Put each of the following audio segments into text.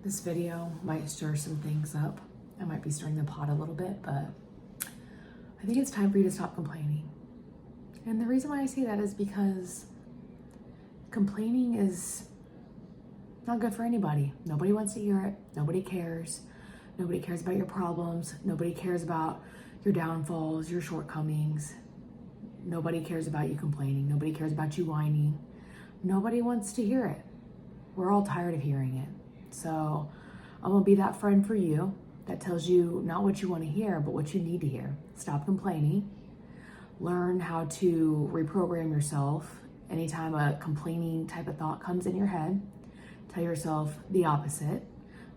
This video might stir some things up. I might be stirring the pot a little bit, but I think it's time for you to stop complaining. And the reason why I say that is because complaining is not good for anybody. Nobody wants to hear it. Nobody cares. Nobody cares about your problems. Nobody cares about your downfalls, your shortcomings. Nobody cares about you complaining. Nobody cares about you whining. Nobody wants to hear it. We're all tired of hearing it. So I'm gonna be that friend for you that tells you not what you want to hear, but what you need to hear. Stop complaining. Learn how to reprogram yourself. Anytime a complaining type of thought comes in your head, tell yourself the opposite,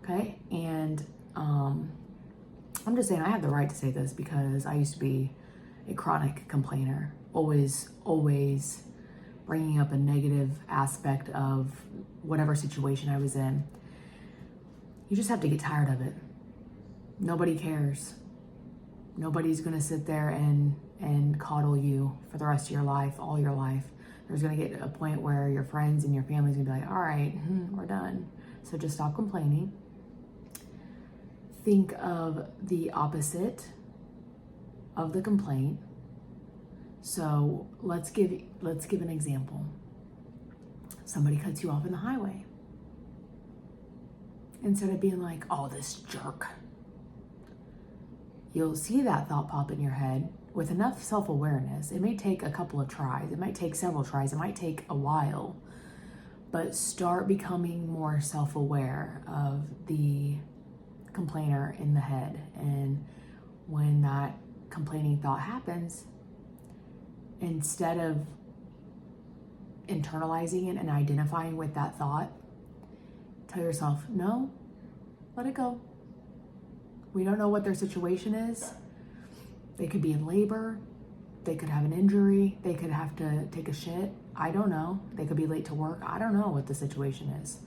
okay? And I'm just saying I have the right to say this because I used to be a chronic complainer, always bringing up a negative aspect of whatever situation I was in. You just have to get tired of it. Nobody cares. Nobody's gonna sit there and coddle you for the rest of your life, all your life. There's gonna get a point where your friends and your family's gonna be like, all right, we're done. So just stop complaining. Think of the opposite of the complaint. So let's give an example. Somebody cuts you off in the highway. Instead of being like, oh, this jerk, you'll see that thought pop in your head with enough self-awareness. It may take a couple of tries. It might take several tries. It might take a while. But start becoming more self-aware of the complainer in the head. And when that complaining thought happens, instead of internalizing it and identifying with that thought, tell yourself, no, let it go. We don't know what their situation is. They could be in labor. They could have an injury. They could have to take a shit. I don't know. They could be late to work. I don't know what the situation is.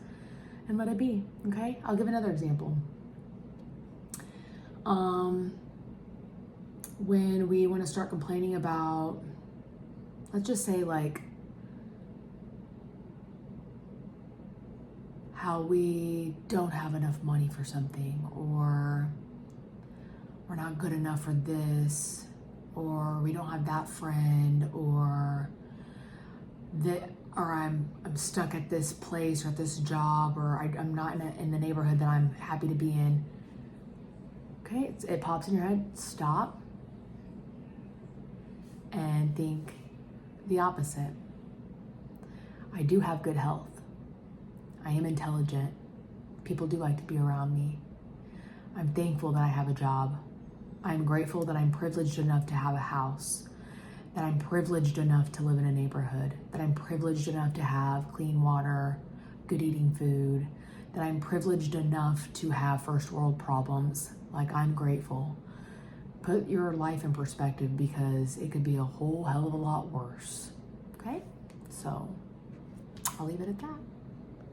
And let it be, okay? I'll give another example. When we want to start complaining about, let's just say like, how we don't have enough money for something, or we're not good enough for this, or we don't have that friend, or I'm stuck at this place or at this job, or I'm not in the neighborhood that I'm happy to be in. Okay, it pops in your head. Stop and think the opposite. I do have good health. I am intelligent. People do like to be around me. I'm thankful that I have a job. I'm grateful that I'm privileged enough to have a house, that I'm privileged enough to live in a neighborhood, that I'm privileged enough to have clean water, good eating food, that I'm privileged enough to have first world problems. Like, I'm grateful. Put your life in perspective because it could be a whole hell of a lot worse. Okay? So I'll leave it at that.